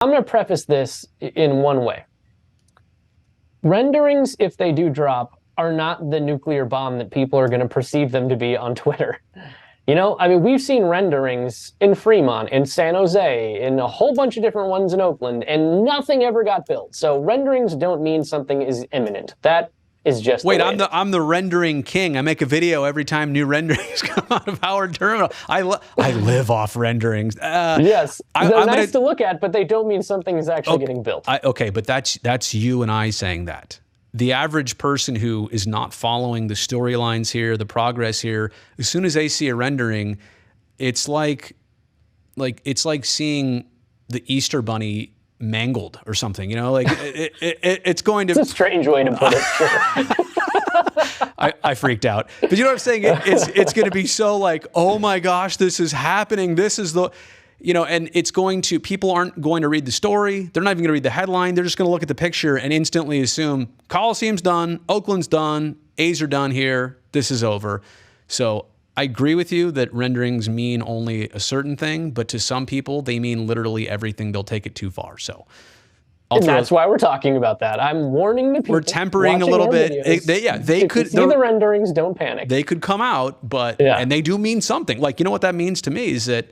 I'm going to preface this in one way. Renderings, if they do drop, are not the nuclear bomb that people are going to perceive them to be on Twitter. You know, I mean, we've seen renderings in Fremont, in San Jose, in a whole bunch of different ones in Oakland, and nothing ever got built. So renderings don't mean something is imminent. That is just wait. I'm the rendering king. I make a video every time new renderings come out of Howard Terminal. I live off renderings. Yes, they're nice to look at, but they don't mean something is actually getting built. Okay, but that's you and I saying that. The average person who is not following the storylines here, the progress here, as soon as they see a rendering, it's like seeing the Easter Bunny mangled or something. You know, like it's going to. It's a strange way to put it. I freaked out, but you know what I'm saying? It's going to be so like, oh my gosh, this is happening. This is the. You know, and it's going to, people aren't going to read the story. They're not even going to read the headline. They're just going to look at the picture and instantly assume Coliseum's done, Oakland's done, A's are done here, this is over. So I agree with you that renderings mean only a certain thing, but to some people, they mean literally everything. They'll take it too far. So and that's why we're talking about that. I'm warning the people. We're tempering a little bit. They could see the renderings, don't panic. They could come out, but and they do mean something. Like, you know what that means to me is that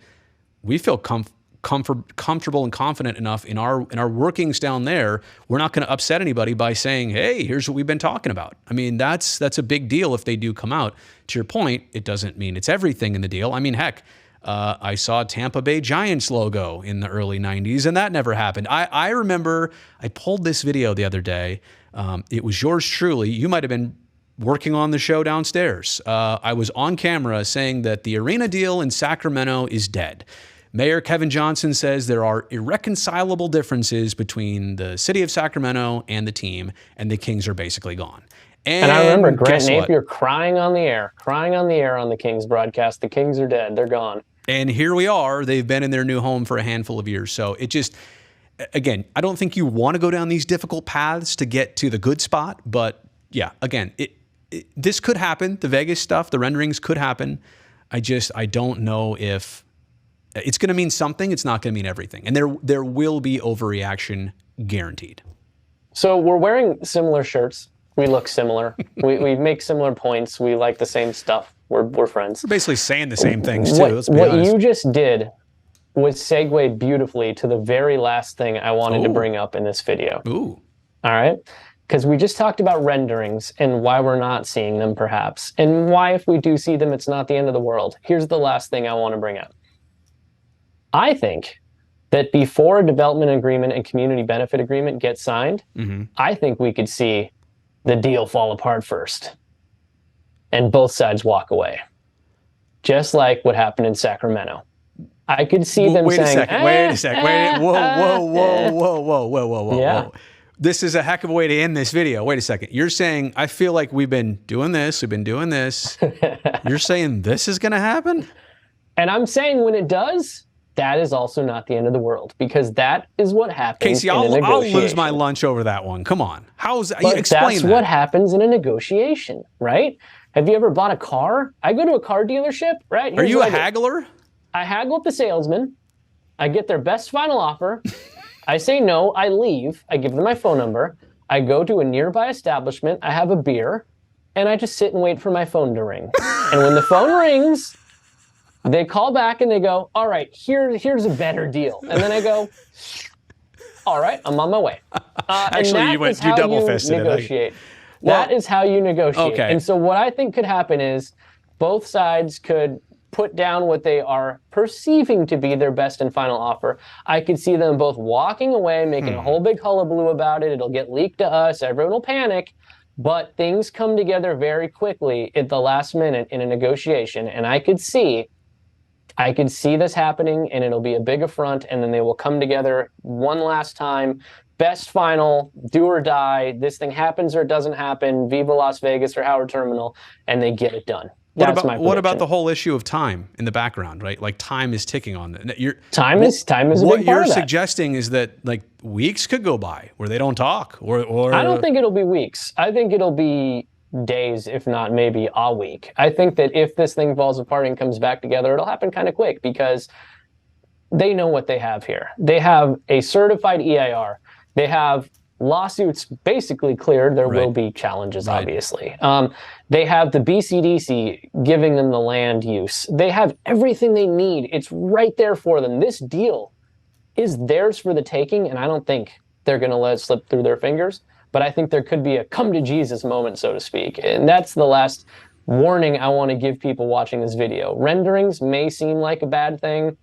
we feel comfortable and confident enough in our workings down there. We're not going to upset anybody by saying, "Hey, here's what we've been talking about." I mean, that's a big deal if they do come out. To your point, it doesn't mean it's everything in the deal. I mean, heck, I saw Tampa Bay Giants logo in the early '90s, and that never happened. I remember I pulled this video the other day. It was yours truly. You might have been working on the show downstairs. I was on camera saying that the arena deal in Sacramento is dead. Mayor Kevin Johnson says there are irreconcilable differences between the city of Sacramento and the team, and the Kings are basically gone. And I remember Grant Napier crying on the air on the Kings broadcast. The Kings are dead. They're gone. And here we are. They've been in their new home for a handful of years. So it just, again, I don't think you want to go down these difficult paths to get to the good spot. But yeah, again, this could happen. The Vegas stuff, the renderings could happen. I don't know if it's going to mean something. It's not going to mean everything. And there will be overreaction guaranteed. So we're wearing similar shirts. We look similar. we make similar points. We like the same stuff. We're friends. We're basically saying the same things too. Let's be honest. What you just did was segue beautifully to the very last thing I wanted to bring up in this video. Ooh. All right? Because we just talked about renderings and why we're not seeing them perhaps, and why if we do see them, it's not the end of the world. Here's the last thing I want to bring up. I think that before a development agreement and community benefit agreement get signed, I think we could see the deal fall apart first and both sides walk away. Just like what happened in Sacramento. I could see them saying, wait a second. Whoa. Yeah. This is a heck of a way to end this video. Wait a second. You're saying, I feel like we've been doing this. You're saying this is going to happen? And I'm saying when it does, that is also not the end of the world, because that is what happens Casey, in a negotiation. I'll lose my lunch over that one. Come on. How's that? Explain that's what happens in a negotiation, right? Have you ever bought a car? I go to a car dealership, right? Are you a haggler? I haggle with the salesman. I get their best final offer. I say no. I leave. I give them my phone number. I go to a nearby establishment. I have a beer. And I just sit and wait for my phone to ring. And when the phone rings, they call back and they go, all right, here's a better deal. And then I go, all right, I'm on my way. Actually, you double-fisted it. That is how you negotiate. Okay. And so what I think could happen is both sides could put down what they are perceiving to be their best and final offer. I could see them both walking away, making a whole big hullabaloo about it. It'll get leaked to us. Everyone will panic. But things come together very quickly at the last minute in a negotiation. And I could see this happening, and it'll be a big affront, and then they will come together one last time. Best final, do or die. This thing happens or it doesn't happen. Viva Las Vegas or Howard Terminal, and they get it done. What about the whole issue of time in the background, right? Like time is ticking on it. Time is a big part of that. What you're suggesting is that like weeks could go by where they don't talk, or I don't think it'll be weeks. I think it'll be days, if not maybe a week. I think that if this thing falls apart and comes back together, it'll happen kind of quick, because they know what they have here. They have a certified EIR. They have lawsuits basically cleared. There will be challenges, obviously. They have the BCDC giving them the land use. They have everything they need. It's right there for them. This deal is theirs for the taking, and I don't think they're going to let it slip through their fingers. But I think there could be a come to Jesus moment, so to speak. And that's the last warning I want to give people watching this video. Renderings may seem like a bad thing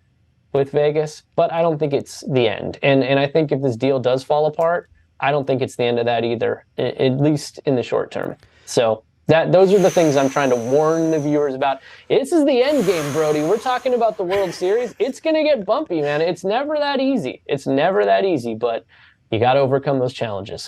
with Vegas, but I don't think it's the end. And I think if this deal does fall apart, I don't think it's the end of that either, at least in the short term. So those are the things I'm trying to warn the viewers about. This is the end game, Brodie. We're talking about the World Series. It's going to get bumpy, man. It's never that easy. It's never that easy, but you got to overcome those challenges.